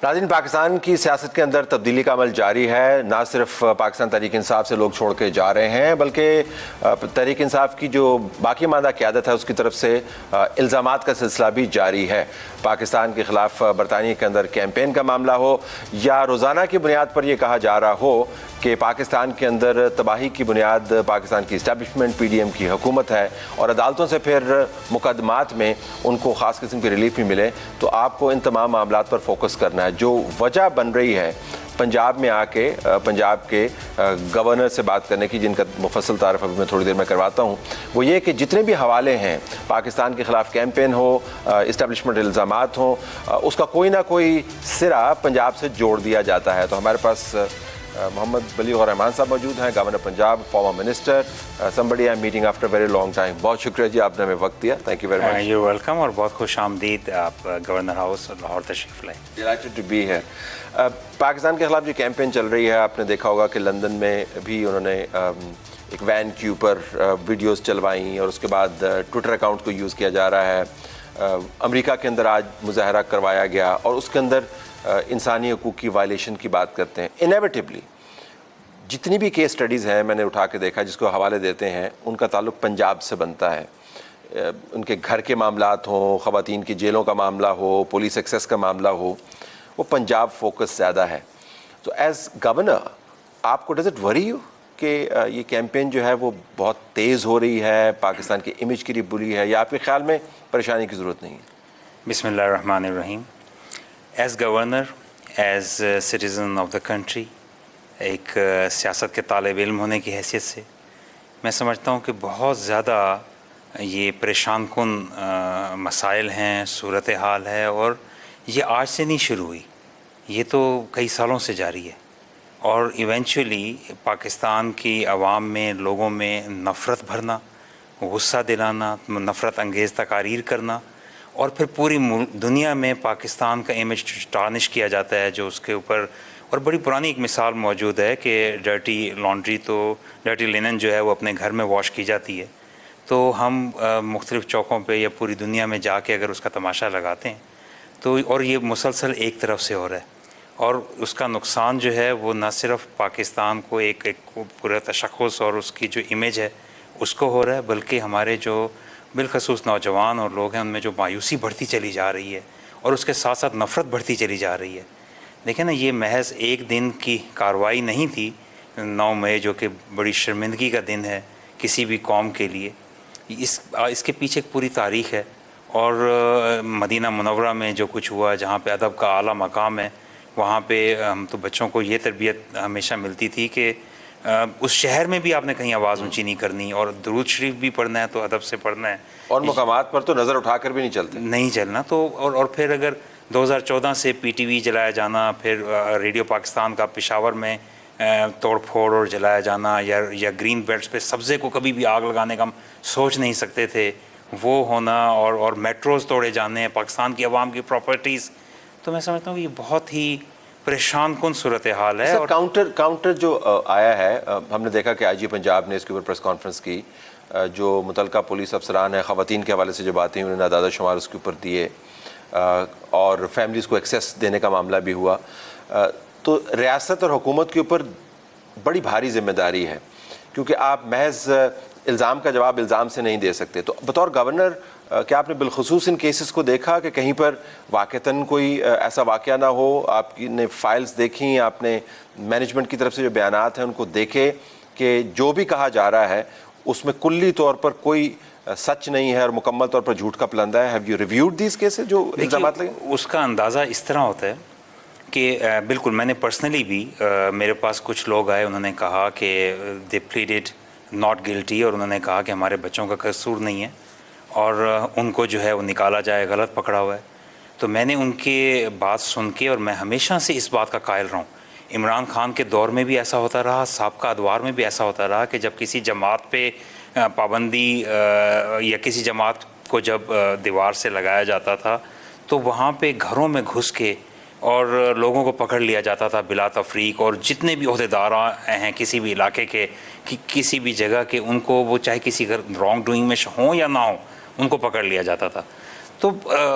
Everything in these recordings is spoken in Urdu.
ناظرین، پاکستان کی سیاست کے اندر تبدیلی کا عمل جاری ہے. نہ صرف پاکستان تحریک انصاف سے لوگ چھوڑ کے جا رہے ہیں بلکہ تحریک انصاف کی جو باقی ماندہ قیادت ہے اس کی طرف سے الزامات کا سلسلہ بھی جاری ہے. پاکستان کے خلاف برطانیہ کے اندر کیمپین کا معاملہ ہو یا روزانہ کی بنیاد پر یہ کہا جا رہا ہو کہ پاکستان کے اندر تباہی کی بنیاد پاکستان کی اسٹیبلشمنٹ پی ڈی ایم کی حکومت ہے اور عدالتوں سے پھر مقدمات میں ان کو خاص قسم کی ریلیف بھی ملے، تو آپ کو ان تمام معاملات پر فوکس کرنا ہے. جو وجہ بن رہی ہے پنجاب میں آ کے پنجاب کے گورنر سے بات کرنے کی، جن کا مفصل تعارف ابھی میں تھوڑی دیر میں کرواتا ہوں، وہ یہ کہ جتنے بھی حوالے ہیں پاکستان کے خلاف کیمپین ہو، اسٹیبلشمنٹ الزامات ہوں، اس کا کوئی نہ کوئی سرا پنجاب سے جوڑ دیا جاتا ہے. تو ہمارے پاس محمد بلیغ الرحمان صاحب موجود ہیں، governor Punjab, farmer minister, somebody I'm meeting after a very long time. بہت شکریہ جی، آپ نے ہمیں وقت دیا. Thank you very much. You welcome, اور بہت خوش آمدید آپ گورنر ہاؤس اور لاہور تشریف لائیں. Delighted to be here. Pakistan کے خلاف جو کیمپین چل رہی ہے، آپ نے دیکھا ہوگا کہ لندن میں بھی انہوں نے ایک وین کے اوپر ویڈیوز چلوائیں اور اس کے بعد ٹویٹر اکاؤنٹ کو یوز کیا جا رہا ہے. امریکہ کے اندر آج مظاہرہ کروایا گیا اور اس کے اندر انسانی حقوق کی وائلیشن کی بات کرتے ہیں. انیویٹبلی جتنی بھی کیس سٹڈیز ہیں میں نے اٹھا کے دیکھا جس کو حوالے دیتے ہیں، ان کا تعلق پنجاب سے بنتا ہے. ان کے گھر کے معاملات ہوں، خواتین کی جیلوں کا معاملہ ہو، پولیس ایکسیس کا معاملہ ہو، وہ پنجاب فوکس زیادہ ہے. تو ایز گورنر آپ کو ڈز اٹ وری یو کہ یہ کیمپین جو ہے وہ بہت تیز ہو رہی ہے، پاکستان کے امیج کے لیے بری ہے، یا آپ کے خیال میں پریشانی کی ضرورت نہیں ہے؟ بسم اللہ الرحمن الرحیم. As governor, as citizen of the country, ایک سیاست کے طالب علم ہونے کی حیثیت سے میں سمجھتا ہوں کہ بہت زیادہ یہ پریشان کن مسائل ہیں، صورتحال ہے، اور یہ آج سے نہیں شروع ہوئی، یہ تو کئی سالوں سے جاری ہے. اور ایونچولی پاکستان کی عوام میں، لوگوں میں نفرت بھرنا، غصہ دلانا، نفرت انگیز تقاریر کرنا، اور پھر پوری دنیا میں پاکستان کا امیج ٹارنش کیا جاتا ہے جو اس کے اوپر. اور بڑی پرانی ایک مثال موجود ہے کہ ڈرٹی لانڈری، تو ڈرٹی لینن جو ہے وہ اپنے گھر میں واش کی جاتی ہے، تو ہم مختلف چوکوں پہ یا پوری دنیا میں جا کے اگر اس کا تماشا لگاتے ہیں تو، اور یہ مسلسل ایک طرف سے ہو رہا ہے، اور اس کا نقصان جو ہے وہ نہ صرف پاکستان کو ایک پورا تشخص اور اس کی جو امیج ہے اس کو ہو رہا ہے، بلکہ ہمارے جو بالخصوص نوجوان اور لوگ ہیں ان میں جو مایوسی بڑھتی چلی جا رہی ہے اور اس کے ساتھ ساتھ نفرت بڑھتی چلی جا رہی ہے. دیکھیں نا، یہ محض ایک دن کی کارروائی نہیں تھی 9 مئی، جو کہ بڑی شرمندگی کا دن ہے کسی بھی قوم کے لیے. اس کے پیچھے ایک پوری تاریخ ہے، اور مدینہ منورہ میں جو کچھ ہوا، جہاں پہ ادب کا اعلیٰ مقام ہے، وہاں پہ ہم تو بچوں کو یہ تربیت ہمیشہ ملتی تھی کہ اس شہر میں بھی آپ نے کہیں آواز اونچی نہیں کرنی، اور درود شریف بھی پڑھنا ہے تو ادب سے پڑھنا ہے، اور مقامات پر تو نظر اٹھا کر بھی نہیں چلنا. تو اور پھر اگر 2014 سے پی ٹی وی جلایا جانا، پھر ریڈیو پاکستان کا پشاور میں توڑ پھوڑ اور جلایا جانا، یا گرین بیلٹس پہ سبزے کو کبھی بھی آگ لگانے کا ہم سوچ نہیں سکتے تھے، وہ ہونا، اور میٹروز توڑے جانے، پاکستان کی عوام کی پراپرٹیز. تو میں سمجھتا ہوں کہ یہ بہت ہی پریشان کن صورتحال ہے. اور کاؤنٹر جو آیا ہے، ہم نے دیکھا کہ آئی جی پنجاب نے اس کے اوپر پریس کانفرنس کی، جو متعلقہ پولیس افسران ہیں، خواتین کے حوالے سے جو باتیں انہوں نے اعداد و شمار اس کے اوپر دیے، اور فیملیز کو ایکسیس دینے کا معاملہ بھی ہوا. تو ریاست اور حکومت کے اوپر بڑی بھاری ذمہ داری ہے، کیونکہ آپ محض الزام کا جواب الزام سے نہیں دے سکتے. تو بطور گورنر کیا آپ نے بالخصوص ان کیسز کو دیکھا کہ کہیں پر واقعتاً کوئی ایسا واقعہ نہ ہو؟ آپ نے فائلز دیکھیں، آپ نے مینجمنٹ کی طرف سے جو بیانات ہیں ان کو دیکھے کہ جو بھی کہا جا رہا ہے اس میں کلی طور پر کوئی سچ نہیں ہے اور مکمل طور پر جھوٹ کا پلندہ ہے؟ Have you reviewed these cases جو الزامات لگے؟ اس کا اندازہ اس طرح ہوتا ہے کہ بالکل میں نے پرسنلی بھی، میرے پاس کچھ لوگ آئے، انہوں نے کہا کہ دے پلیڈڈ ناٹ گلٹی، اور انہوں نے کہا کہ ہمارے بچوں کا قصور نہیں ہے اور ان کو جو ہے وہ نکالا جائے، غلط پکڑا ہوا ہے. تو میں نے ان کے بات سن کے، اور میں ہمیشہ سے اس بات کا قائل رہا ہوں، عمران خان کے دور میں بھی ایسا ہوتا رہا، سابقہ ادوار میں بھی ایسا ہوتا رہا کہ جب کسی جماعت پہ پابندی یا کسی جماعت کو جب دیوار سے لگایا جاتا تھا تو وہاں پہ گھروں میں گھس کے اور لوگوں کو پکڑ لیا جاتا تھا بلا تفریق، اور جتنے بھی عہدیدار ہیں کسی بھی علاقے کے، کسی بھی جگہ کے، ان کو وہ چاہے کسی رانگ ڈوئنگ میں ہوں یا نہ ہوں، ان کو پکڑ لیا جاتا تھا. تو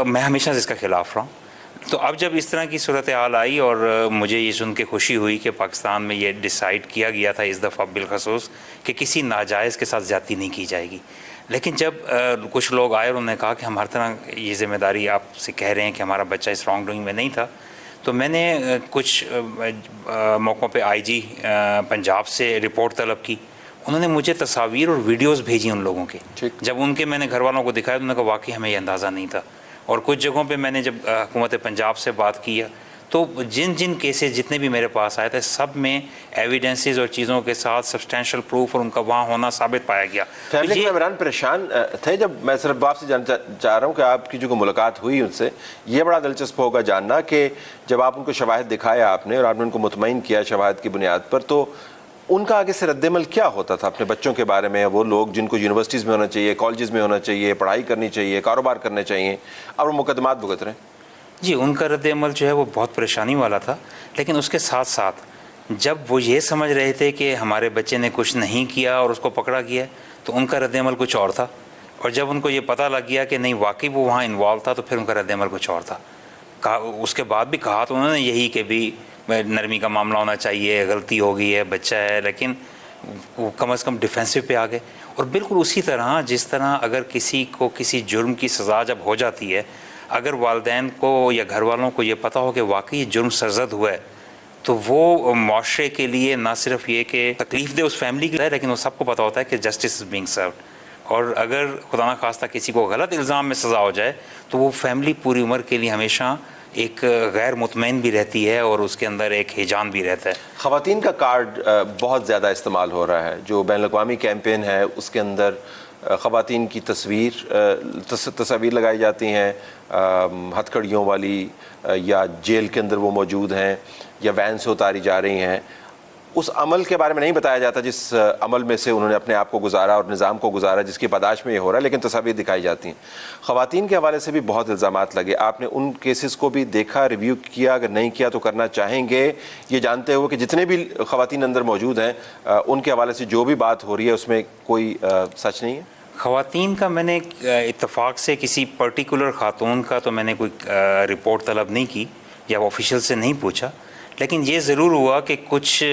میں ہمیشہ سے اس کا خلاف رہا ہوں. تو اب جب اس طرح کی صورتحال آئی اور مجھے یہ سن کے خوشی ہوئی کہ پاکستان میں یہ ڈیسائیڈ کیا گیا تھا اس دفعہ بالخصوص کہ کسی ناجائز کے ساتھ زیادتی نہیں کی جائے گی، لیکن جب کچھ لوگ آئے اور انہوں نے کہا کہ ہم ہر طرح یہ ذمہ داری آپ سے کہہ رہے ہیں کہ ہمارا بچہ اس رانگ ڈوئنگ میں نہیں تھا، تو میں نے کچھ موقعوں پہ آئی جی پنجاب سے رپورٹ طلب کی. انہوں نے مجھے تصاویر اور ویڈیوز بھیجی ان لوگوں کے. جب ان کے میں نے گھر والوں کو دکھایا تو انہوں نے کہا واقعی ہمیں یہ اندازہ نہیں تھا. اور کچھ جگہوں پہ میں نے جب حکومت پنجاب سے بات کیا تو جن کیسز جتنے بھی میرے پاس آئے تھے سب میں ایویڈنسز اور چیزوں کے ساتھ سبسٹینشیل پروف اور ان کا وہاں ہونا ثابت پایا گیا. فیملی کے ممبران پریشان تھے جب میں صرف آپ سے جاننا چاہ رہا ہوں کہ آپ کی جو ملاقات ہوئی ان سے، یہ بڑا دلچسپ ہوگا جاننا کہ جب آپ ان کو شواہد دکھایا آپ نے اور آپ نے ان کو مطمئن کیا شواہد کی بنیاد پر، تو ان کا آگے سے رد عمل کیا ہوتا تھا اپنے بچوں کے بارے میں؟ وہ لوگ جن کو یونیورسٹیز میں ہونا چاہیے، کالجز میں ہونا چاہیے، پڑھائی کرنی چاہیے، کاروبار کرنے چاہیے، اور وہ مقدمات بھگت رہے ہیں. جی ان کا رد عمل جو ہے وہ بہت پریشانی والا تھا، لیکن اس کے ساتھ ساتھ جب وہ یہ سمجھ رہے تھے کہ ہمارے بچے نے کچھ نہیں کیا اور اس کو پکڑا گیا تو ان کا رد عمل کچھ اور تھا. اور جب ان کو یہ پتہ لگ گیا کہ نہیں واقعی وہ وہاں انوالو تھا تو پھر ان کا رد عمل کچھ اور تھا. اس کے بعد بھی کہا تو انہوں نے یہی کہ بھی نرمی کا معاملہ ہونا چاہیے، غلطی ہو گئی ہے، بچہ ہے، لیکن وہ کم از کم ڈیفینسو پہ آ گئے. اور بالکل اسی طرح جس طرح اگر کسی کو کسی جرم کی سزا جب ہو جاتی ہے، اگر والدین کو یا گھر والوں کو یہ پتہ ہو کہ واقعی یہ جرم سرزد ہوا ہے تو وہ معاشرے کے لیے نہ صرف یہ کہ تکلیف دہ اس فیملی کی ہے، لیکن وہ سب کو پتہ ہوتا ہے کہ جسٹس از بینگ سروڈ. اور اگر خدا نخواستہ کسی کو غلط الزام میں سزا ہو جائے تو وہ فیملی پوری عمر کے لیے ہمیشہ ایک غیر مطمئن بھی رہتی ہے اور اس کے اندر ایک ہیجان بھی رہتا ہے. خواتین کا کارڈ بہت زیادہ استعمال ہو رہا ہے. جو بین الاقوامی کیمپین ہے اس کے اندر خواتین کی تصاویر لگائی جاتی ہیں ہتھ کڑیوں والی، یا جیل کے اندر وہ موجود ہیں یا وین سے اتاری جا رہی ہیں. اس عمل کے بارے میں نہیں بتایا جاتا جس عمل میں سے انہوں نے اپنے آپ کو گزارا اور نظام کو گزارا، جس کی پاداش میں یہ ہو رہا ہے، لیکن تصاویر دکھائی جاتی ہیں. خواتین کے حوالے سے بھی بہت الزامات لگے. آپ نے ان کیسز کو بھی دیکھا، ریویو کیا؟ اگر نہیں کیا تو کرنا چاہیں گے، یہ جانتے ہوئے کہ جتنے بھی خواتین اندر موجود ہیں ان کے حوالے سے جو بھی بات ہو رہی ہے اس میں کوئی سچ نہیں ہے؟ خواتین کا میں نے اتفاق سے کسی پرٹیکولر خاتون کا تو میں نے کوئی رپورٹ طلب نہیں کی یا آفیشیل سے نہیں پوچھا، لیکن یہ ضرور ہوا کہ کچھ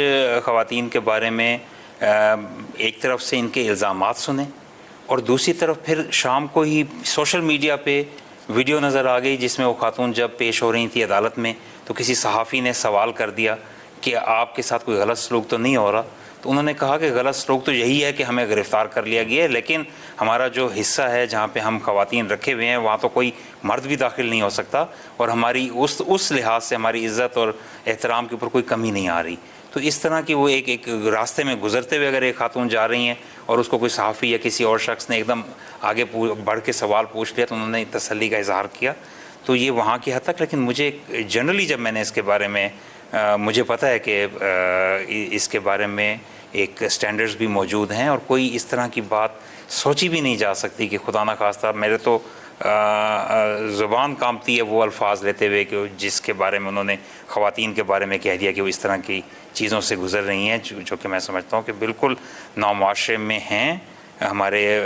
خواتین کے بارے میں ایک طرف سے ان کے الزامات سنے اور دوسری طرف پھر شام کو ہی سوشل میڈیا پہ ویڈیو نظر آ گئی جس میں وہ خاتون جب پیش ہو رہی تھی عدالت میں تو کسی صحافی نے سوال کر دیا کہ آپ کے ساتھ کوئی غلط سلوک تو نہیں ہو رہا، تو انہوں نے کہا کہ غلط سلوک تو یہی ہے کہ ہمیں گرفتار کر لیا گیا ہے، لیکن ہمارا جو حصہ ہے جہاں پہ ہم خواتین رکھے ہوئے ہیں وہاں تو کوئی مرد بھی داخل نہیں ہو سکتا اور ہماری اس لحاظ سے ہماری عزت اور احترام کے اوپر کوئی کمی نہیں آ رہی. تو اس طرح کی وہ ایک راستے میں گزرتے ہوئے اگر ایک خاتون جا رہی ہیں اور اس کو کوئی صحافی یا کسی اور شخص نے ایک دم آگے بڑھ کے سوال پوچھ لیا تو انہوں نے تسلی کا اظہار کیا، تو یہ وہاں کی حد تک. لیکن مجھے جنرلی جب میں نے اس کے بارے میں مجھے پتہ ہے کہ اس کے بارے میں ایک سٹینڈرڈز بھی موجود ہیں اور کوئی اس طرح کی بات سوچی بھی نہیں جا سکتی کہ خدا نخواستہ میرے تو زبان کانپتی ہے وہ الفاظ لیتے ہوئے کہ جس کے بارے میں انہوں نے خواتین کے بارے میں کہہ دیا کہ وہ اس طرح کی چیزوں سے گزر رہی ہیں جو کہ میں سمجھتا ہوں کہ بالکل نامعاشرے میں ہیں، ہمارے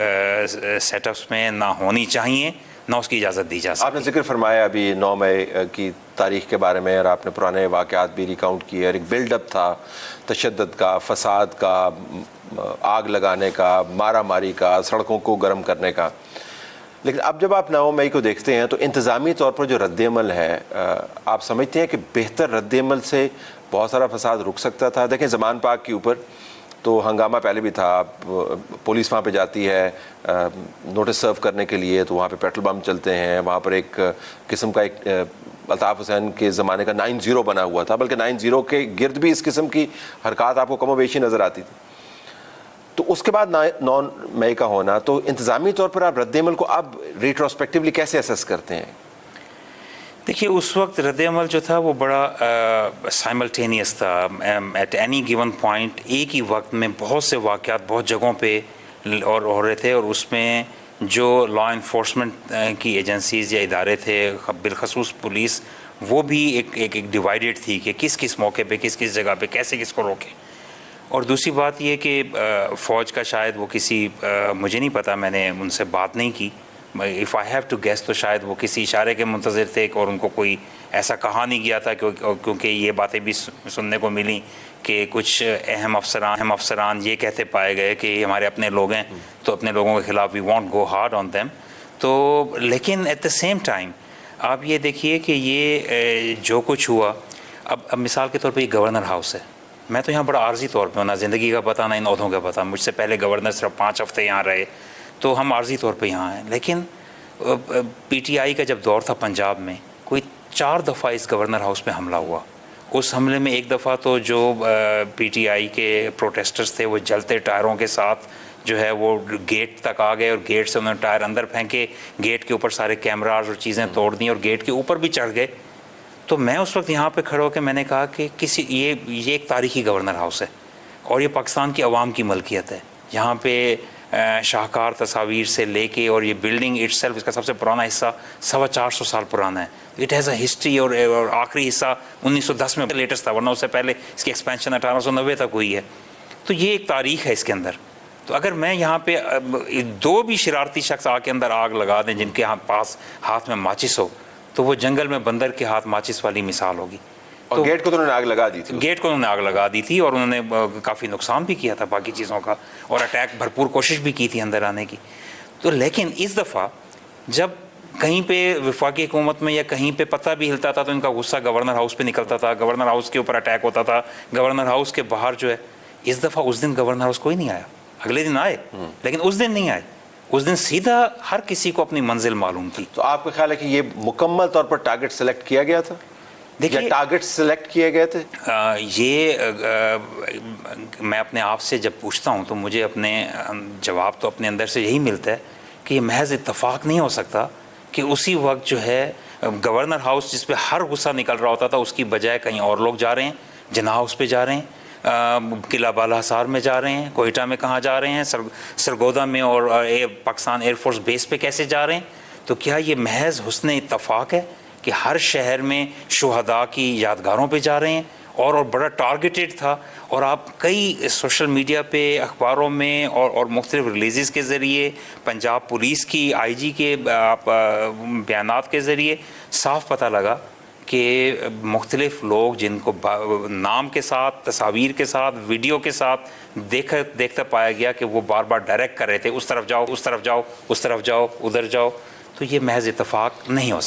سیٹ اپس میں نہ ہونی چاہیے، نہ اس کی اجازت دی جا سکتی. آپ نے ذکر فرمایا ابھی 9 مئی کی تاریخ کے بارے میں اور آپ نے پرانے واقعات بھی ریکاؤنٹ کیے اور ایک بلڈ اپ تھا تشدد کا، فساد کا، آگ لگانے کا، مارا ماری کا، سڑکوں کو گرم کرنے کا. لیکن اب جب آپ 9 مئی کو دیکھتے ہیں تو انتظامی طور پر جو رد عمل ہے، آپ سمجھتے ہیں کہ بہتر رد عمل سے بہت سارا فساد رک سکتا تھا؟ دیکھیں زمان پاک کے اوپر تو ہنگامہ پہلے بھی تھا، پولیس وہاں پہ جاتی ہے نوٹس سرو کرنے کے لیے تو وہاں پہ پیٹرول بم چلتے ہیں، وہاں پر ایک قسم کا ایک الطاف حسین کے زمانے کا 9-0 بنا ہوا تھا، بلکہ 9-0 کے گرد بھی اس قسم کی حرکات آپ کو کم و بیشی نظر آتی تھی. تو اس کے بعد 9 مئی کا ہونا، تو انتظامی طور پر آپ رد عمل کو اب ریٹروسپیکٹیولی کیسے اسیس کرتے ہیں؟ دیکھیے اس وقت رد عمل جو تھا وہ بڑا سائملٹینیس تھا. ایٹ اینی گیون پوائنٹ ایک ہی وقت میں بہت سے واقعات بہت جگہوں پہ اور ہو رہے تھے، اور اس میں جو لا انفورسمنٹ کی ایجنسیز یا ادارے تھے بالخصوص پولیس، وہ بھی ایک ڈیوائیڈڈ تھی کہ کس موقع پہ کس جگہ پہ کیسے کس کو روکے. اور دوسری بات یہ کہ فوج کا شاید وہ کسی مجھے نہیں پتا، میں نے ان سے بات نہیں کی، if I have to guess تو شاید وہ کسی اشارے کے منتظر تھے اور ان کو کوئی ایسا کہا نہیں گیا تھا، کیونکہ یہ باتیں بھی سننے کو ملیں کہ کچھ اہم افسران یہ کہتے پائے گئے کہ ہمارے اپنے لوگ ہیں تو اپنے لوگوں کے خلاف we won't go hard on them. تو لیکن ایٹ دا سیم ٹائم آپ یہ دیکھیے کہ یہ جو کچھ ہوا، اب مثال کے طور پہ یہ گورنر ہاؤس ہے. میں تو یہاں بڑا عارضی طور پہ، نہ زندگی کا پتہ نہ ان عہدوں کا پتہ. مجھ سے پہلے گورنر صرف 5 ہفتے یہاں رہے، تو ہم عارضی طور پہ یہاں ہیں. لیکن پی ٹی آئی کا جب دور تھا پنجاب میں، کوئی 4 دفعہ اس گورنر ہاؤس پہ حملہ ہوا. اس حملے میں ایک دفعہ تو جو پی ٹی آئی کے پروٹیسٹرز تھے وہ جلتے ٹائروں کے ساتھ جو ہے وہ گیٹ تک آ گئے، اور گیٹ سے انہوں نے ٹائر اندر پھینکے، گیٹ کے اوپر سارے کیمراز اور چیزیں توڑ دیں اور گیٹ کے اوپر بھی چڑھ گئے. تو میں اس وقت یہاں پہ کھڑا ہو کے میں نے کہا کہ یہ ایک تاریخی گورنر ہاؤس ہے اور یہ پاکستان کی عوام کی ملکیت ہے. یہاں پہ شاہکار تصاویر سے لے کے، اور یہ بلڈنگ اٹ سیلف، اس کا سب سے پرانا حصہ 450 سال پرانا ہے. اٹ ہیز اے ہسٹری، اور آخری حصہ 1910 میں لیٹسٹ تھا، ورنہ اس سے پہلے اس کی ایکسپینشن 1890 تک ہوئی ہے. تو یہ ایک تاریخ ہے اس کے اندر. تو اگر میں یہاں پہ 2 بھی شرارتی شخص آ کے اندر آگ لگا دیں جن کے پاس ہاتھ میں ماچس ہو، تو وہ جنگل میں بندر کے ہاتھ ماچس والی مثال ہوگی. اور گیٹ کو تو انہوں نے آگ لگا دی تھی. گیٹ کو انہوں نے آگ لگا دی تھی، اور انہوں نے کافی نقصان بھی کیا تھا باقی چیزوں کا، اور اٹیک بھرپور کوشش بھی کی تھی اندر آنے کی. تو لیکن اس دفعہ جب کہیں پہ وفاقی حکومت میں یا کہیں پہ پتہ بھی ہلتا تھا تو ان کا غصہ گورنر ہاؤس پہ نکلتا تھا، گورنر ہاؤس کے اوپر اٹیک ہوتا تھا، گورنر ہاؤس کے باہر جو ہے. اس دفعہ اس دن گورنر ہاؤس کوئی نہیں آیا. اگلے دن آئے لیکن اس دن نہیں آئے. اس دن سیدھا ہر کسی کو اپنی منزل معلوم تھی. تو آپ کا خیال ہے کہ یہ مکمل طور پر ٹارگٹ سلیکٹ کیا گیا تھا؟ دیکھیے ٹارگٹ سلیکٹ کیے گئے تھے. یہ میں اپنے آپ سے جب پوچھتا ہوں تو مجھے اپنے جواب تو اپنے اندر سے یہی ملتا ہے کہ یہ محض اتفاق نہیں ہو سکتا کہ اسی وقت جو ہے گورنر ہاؤس جس پہ ہر غصہ نکل رہا ہوتا تھا اس کی بجائے کہیں اور لوگ جا رہے ہیں. جناح ہاؤس پہ جا رہے ہیں، قلعہ بالا حصار میں جا رہے ہیں، کوئٹہ میں کہاں جا رہے ہیں، سرگودا میں اور پاکستان ایئر فورس بیس پہ کیسے جا رہے ہیں. تو کیا یہ محض حسن اتفاق ہے کہ ہر شہر میں شہداء کی یادگاروں پہ جا رہے ہیں، اور بڑا ٹارگیٹڈ تھا. اور آپ کئی سوشل میڈیا پہ، اخباروں میں اور مختلف ریلیزز کے ذریعے، پنجاب پولیس کی آئی جی کے بیانات کے ذریعے صاف پتہ لگا کہ مختلف لوگ جن کو نام کے ساتھ، تصاویر کے ساتھ، ویڈیو کے ساتھ دیکھتا پایا گیا کہ وہ بار بار ڈائریکٹ کر رہے تھے اس طرف جاؤ، اس طرف جاؤ، اس طرف جاؤ، ادھر جاؤ. تو یہ محض اتفاق نہیں ہو سکتا.